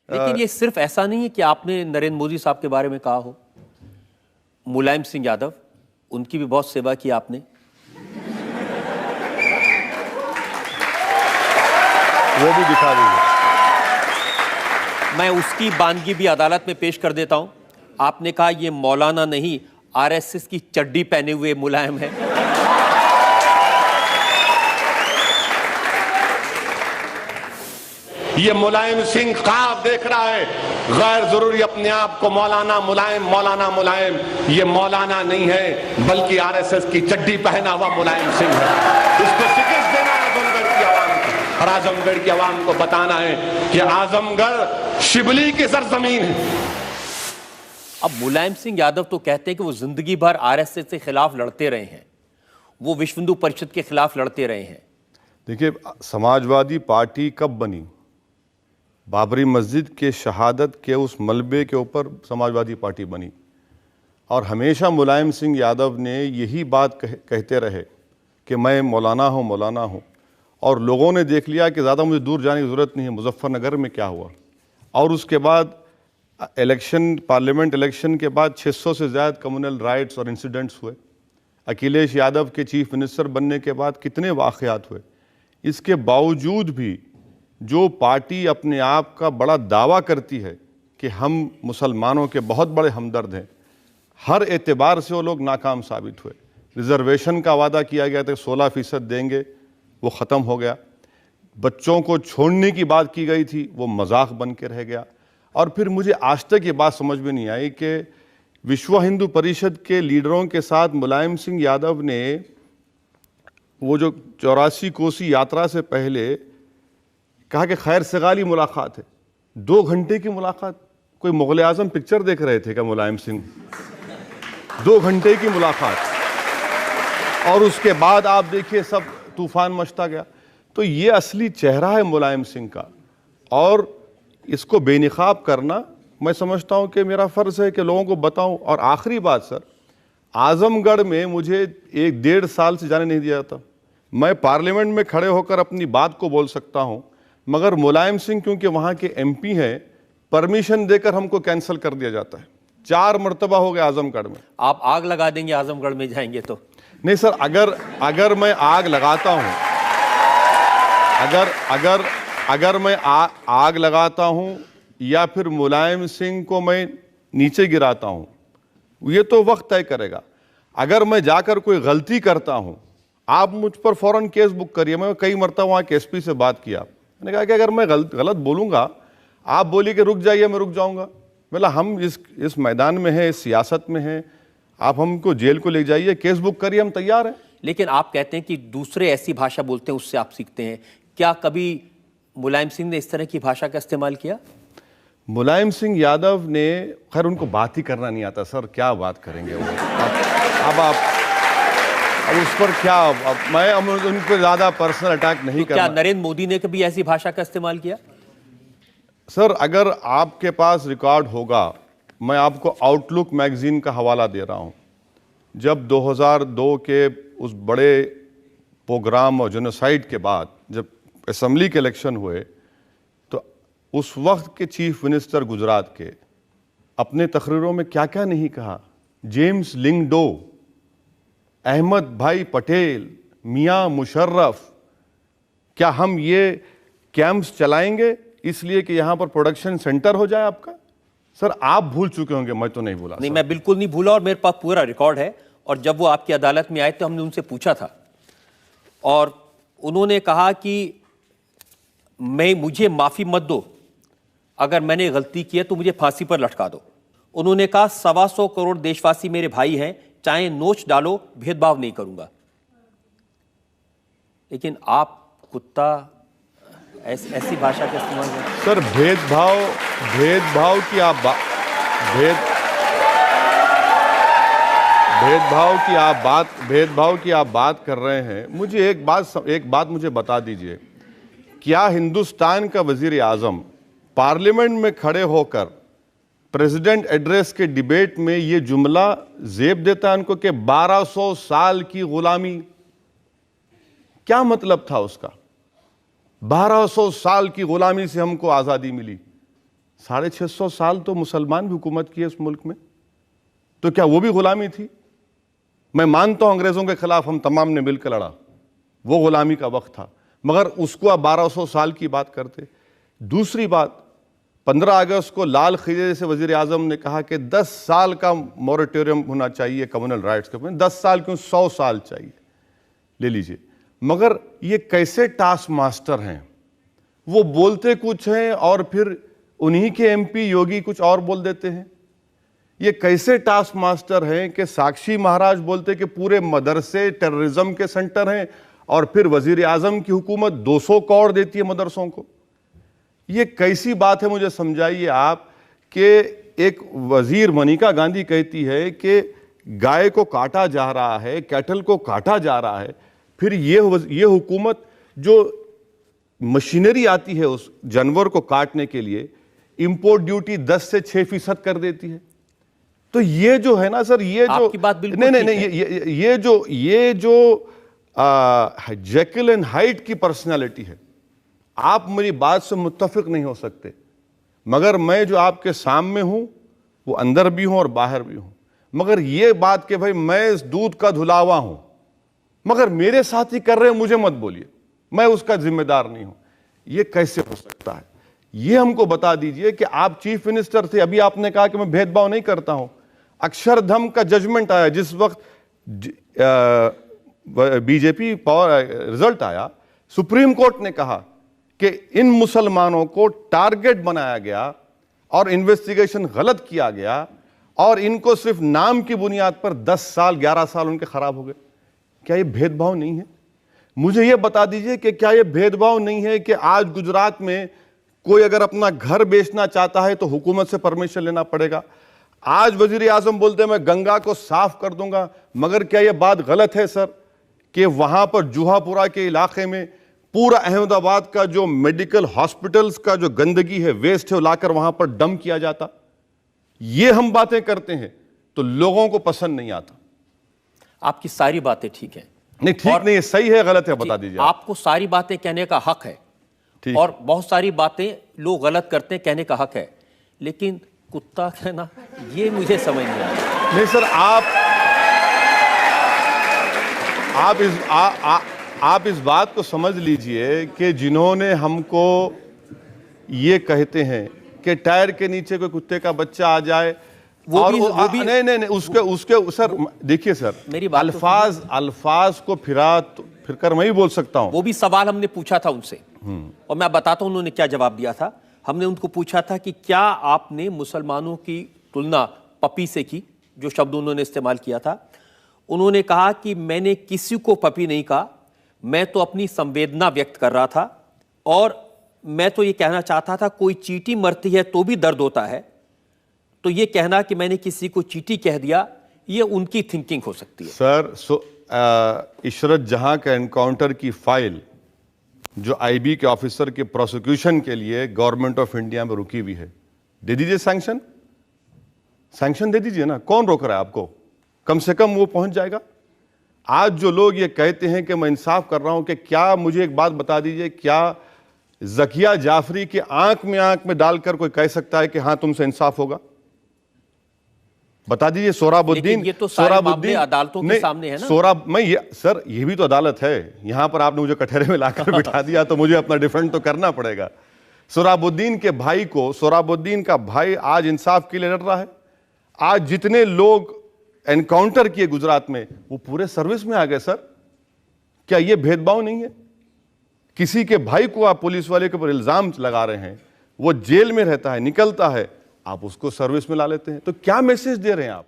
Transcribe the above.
लेकिन ये सिर्फ ऐसा नहीं है कि आपने नरेंद्र मोदी साहब के बारे में कहा हो। मुलायम सिंह यादव, उनकी भी बहुत सेवा की आपने। वो भी दिखा दीजिए। मैं उसकी बानगी भी अदालत में पेश कर देता हूं। आपने कहा ये मौलाना नहीं, आरएसएस की चड्डी पहने हुए मुलायम है। ये मुलायम सिंह ख्वाब देख रहा है, गैर जरूरी अपने आप को मौलाना मुलायम ये मौलाना नहीं है बल्कि आरएसएस की चड्डी पहना हुआ मुलायम सिंह है। इसको शिकस्त देना है आजमगढ़ की आवाम को, और आजमगढ़ की आवाम को बताना है कि आजमगढ़ शिबली की सरजमीन है। अब मुलायम सिंह यादव तो कहते हैं कि वो जिंदगी भर आरएसएस के खिलाफ लड़ते रहे हैं, वो विश्व हिंदू परिषद के खिलाफ लड़ते रहे हैं। देखिए, समाजवादी पार्टी कब बनी? बाबरी मस्जिद के शहादत के उस मलबे के ऊपर समाजवादी पार्टी बनी, और हमेशा मुलायम सिंह यादव ने यही बात कहते रहे कि मैं मौलाना हूँ, और लोगों ने देख लिया कि ज़्यादा मुझे दूर जाने की ज़रूरत नहीं है। मुजफ्फरनगर में क्या हुआ, और उसके बाद इलेक्शन, पार्लियामेंट इलेक्शन के बाद 600 से ज़्यादा कम्युनल राइट्स और इंसिडेंट्स हुए। अखिलेश यादव के चीफ मिनिस्टर बनने के बाद कितने वाक़यात हुए। इसके बावजूद भी जो पार्टी अपने आप का बड़ा दावा करती है कि हम मुसलमानों के बहुत बड़े हमदर्द हैं, हर एतबार से वो लोग नाकाम साबित हुए। रिजर्वेशन का वादा किया गया था 16% देंगे, वो ख़त्म हो गया। बच्चों को छोड़ने की बात की गई थी, वो मजाक बन के रह गया। और फिर मुझे आज तक ये बात समझ में नहीं आई कि विश्व हिंदू परिषद के लीडरों के साथ मुलायम सिंह यादव ने वो जो 84 कोसी यात्रा से पहले कहा कि खैर सगाली मुलाकात है। 2 घंटे की मुलाकात, कोई मुगल आजम पिक्चर देख रहे थे क्या मुलायम सिंह? 2 घंटे की मुलाकात, और उसके बाद आप देखिए सब तूफान मचता गया। तो ये असली चेहरा है मुलायम सिंह का, और इसको बेनकाब करना मैं समझता हूं कि मेरा फ़र्ज़ है कि लोगों को बताऊं। और आखिरी बात सर, आज़मगढ़ में मुझे 1-1.5 साल से जाने नहीं दिया जाता। मैं पार्लियामेंट में खड़े होकर अपनी बात को बोल सकता हूं, मगर मुलायम सिंह क्योंकि वहाँ के एमपी हैं, परमिशन देकर हमको कैंसिल कर दिया जाता है। 4 मरतबा हो गया आज़मगढ़ में। आप आग लगा देंगे आज़मगढ़ में जाएंगे तो? नहीं सर, अगर मैं आग लगाता हूँ, अगर मैं आग लगाता हूँ या फिर मुलायम सिंह को मैं नीचे गिराता हूँ, ये तो वक्त तय करेगा। अगर मैं जाकर कोई गलती करता हूँ, आप मुझ पर फौरन केस बुक करिए। मैं कई मरतबा वहाँ के एसपी से बात किया, मैंने कहा कि अगर मैं गलत बोलूँगा, आप बोलिए कि रुक जाइए, मैं रुक जाऊँगा। मतलब हम इस मैदान में हैं, इस सियासत में हैं, आप हमको जेल को ले जाइए, केस बुक करिए, हम तैयार हैं। लेकिन आप कहते हैं कि दूसरे ऐसी भाषा बोलते हैं उससे आप सीखते हैं। क्या कभी मुलायम सिंह ने इस तरह की भाषा का इस्तेमाल किया? मुलायम सिंह यादव ने, खैर उनको बात ही करना नहीं आता सर, क्या बात करेंगे वो। अब उस पर क्या, मैं उन पर ज़्यादा पर्सनल अटैक नहीं करना। क्या नरेंद्र मोदी ने कभी ऐसी भाषा का इस्तेमाल किया? सर, अगर आपके पास रिकॉर्ड होगा, मैं आपको आउटलुक मैगजीन का हवाला दे रहा हूँ। जब 2002 के उस बड़े प्रोग्राम और जेनोसाइड के बाद जब असेंबली के इलेक्शन हुए, तो उस वक्त के चीफ मिनिस्टर गुजरात के अपने तकरीरों में क्या क्या नहीं कहा। जेम्स लिंगडो, अहमद भाई पटेल, मियां मुशर्रफ, क्या हम ये कैंप्स चलाएंगे इसलिए कि यहाँ पर प्रोडक्शन सेंटर हो जाए आपका? सर, आप भूल चुके होंगे, मैं तो नहीं भूला। नहीं, मैं बिल्कुल नहीं भूला, और मेरे पास पूरा रिकॉर्ड है। और जब वो आपकी अदालत में आए तो हमने उनसे पूछा था, और उन्होंने कहा कि मुझे माफ़ी मत दो, अगर मैंने गलती की है तो मुझे फांसी पर लटका दो। उन्होंने कहा 125 करोड़ देशवासी मेरे भाई हैं, चाहे नोच डालो, भेदभाव नहीं करूंगा। लेकिन आप कुत्ता ऐसी भाषा का इस्तेमाल करते? सर, भेदभाव की आप बात कर रहे हैं। मुझे एक बात मुझे बता दीजिए, क्या हिंदुस्तान का वजीर आजम पार्लियामेंट में खड़े होकर प्रेसिडेंट एड्रेस के डिबेट में ये जुमला जेब देता है उनको कि 1200 साल की गुलामी? क्या मतलब था उसका? 1200 साल की गुलामी से हमको आज़ादी मिली। 650 साल तो मुसलमान भी हुकूमत की है इस मुल्क में, तो क्या वो भी गुलामी थी? मैं मानता हूं अंग्रेजों के खिलाफ हम तमाम ने मिलकर लड़ा, वो गुलामी का वक्त था, मगर उसको आप 1200 साल की बात करते। दूसरी बात, 15 अगस्त को लाल खिले से वजीर आजम ने कहा कि 10 साल का मोरेटोरियम होना चाहिए कम्युनल राइट्स के ऊपर। 10 साल क्यों, 100 साल चाहिए, ले लीजिए। मगर ये कैसे टास्क मास्टर हैं, वो बोलते कुछ हैं और फिर उन्हीं के एमपी योगी कुछ और बोल देते हैं। ये कैसे टास्क मास्टर हैं कि साक्षी महाराज बोलते कि पूरे मदरसे टेररिज्म के सेंटर हैं और फिर वजीर आजम की हुकूमत 200 करोड़ देती है मदरसों को। ये कैसी बात है, मुझे समझाइए आप। कि एक वजीर मनिका गांधी कहती है कि गाय को काटा जा रहा है, कैटल को काटा जा रहा है, फिर ये हुकूमत जो मशीनरी आती है उस जानवर को काटने के लिए, इंपोर्ट ड्यूटी 10 से 6% कर देती है। तो ये जो है ना सर, ये जो आपकी बात बिल्कुल नहीं, ये जो जेकिल एंड हाइड की पर्सनालिटी है, आप मेरी बात से मुत्तफिक नहीं हो सकते, मगर मैं जो आपके सामने हूं वो अंदर भी हूं और बाहर भी हूं। मगर ये बात कि भाई मैं इस दूध का धुलावा हूं, मगर मेरे साथी कर रहे हैं, मुझे मत बोलिए, मैं उसका जिम्मेदार नहीं हूं, ये कैसे हो सकता है? ये हमको बता दीजिए कि आप चीफ मिनिस्टर थे, अभी आपने कहा कि मैं भेदभाव नहीं करता हूं। अक्षरधाम का जजमेंट आया, जिस वक्त बीजेपी पावर रिजल्ट आया, सुप्रीम कोर्ट ने कहा कि इन मुसलमानों को टारगेट बनाया गया और इन्वेस्टिगेशन गलत किया गया और इनको सिर्फ नाम की बुनियाद पर 10 साल 11 साल उनके खराब हो गए। क्या ये भेदभाव नहीं है? मुझे ये बता दीजिए कि क्या ये भेदभाव नहीं है कि आज गुजरात में कोई अगर अपना घर बेचना चाहता है तो हुकूमत से परमिशन लेना पड़ेगा। आज वजीर आजम बोलते हैं मैं गंगा को साफ कर दूंगा, मगर क्या यह बात गलत है सर कि वहां पर जुहापुरा के इलाके में पूरा अहमदाबाद का जो मेडिकल हॉस्पिटल्स का जो गंदगी है, वेस्ट है, लाकर वहां पर डंप किया जाता? ये हम बातें करते हैं तो लोगों को पसंद नहीं आता। आपकी सारी बातें ठीक है, नहीं ठीक नहीं है, सही है गलत है बता दीजिए। आपको सारी बातें कहने का हक है और बहुत सारी बातें लोग गलत करते हैं, कहने का हक है, लेकिन कुत्ता कहना ये मुझे समझ नहीं आता। नहीं सर, आप इस बात को समझ लीजिए कि जिन्होंने हमको ये कहते हैं कि टायर के नीचे कोई कुत्ते का बच्चा आ जाए, वो भी नहीं उसके सर देखिए सर, मेरी अल्फाज को फिर कर मैं ही बोल सकता हूं। वो भी सवाल हमने पूछा था उनसे और मैं बताता हूं उन्होंने क्या जवाब दिया था। हमने उनको पूछा था कि क्या आपने मुसलमानों की तुलना पपी से की, जो शब्द उन्होंने इस्तेमाल किया था। उन्होंने कहा कि मैंने किसी को पपी नहीं कहा, मैं तो अपनी संवेदना व्यक्त कर रहा था और मैं तो ये कहना चाहता था कोई चींटी मरती है तो भी दर्द होता है, तो ये कहना कि मैंने किसी को चींटी कह दिया, ये उनकी थिंकिंग हो सकती है। सर इशरत जहां का एनकाउंटर की फाइल जो आईबी के ऑफिसर के प्रोसिक्यूशन के लिए गवर्नमेंट ऑफ इंडिया में रुकी हुई है, दे दीजिए सैंक्शन दे दीजिए ना, कौन रोक रहा है आपको? कम से कम वो पहुंच जाएगा। आज जो लोग ये कहते हैं कि मैं इंसाफ कर रहा हूं, कि क्या मुझे एक बात बता दीजिए, क्या ज़किया जाफरी की आंख में डालकर कोई कह सकता है कि हां तुमसे इंसाफ होगा? बता दीजिए। सोहराबुद्दीन, ये तो सोहराबुद्दीन अदालतों के सामने है ना। सर ये भी तो अदालत है, यहां पर आपने मुझे कटहरे में लाकर बिठा दिया तो मुझे अपना डिफेंड तो करना पड़ेगा। सोहराबुद्दीन के भाई को, सोहराबुद्दीन का भाई आज इंसाफ के लिए लड़ रहा है। आज जितने लोग एनकाउंटर किए गुजरात में वो पूरे सर्विस में आ गए। सर क्या ये भेदभाव नहीं है? किसी के भाई को आप पुलिस वाले के ऊपर इल्जाम लगा रहे हैं, वो जेल में रहता है, निकलता है, आप उसको सर्विस में ला लेते हैं, तो क्या मैसेज दे रहे हैं आप?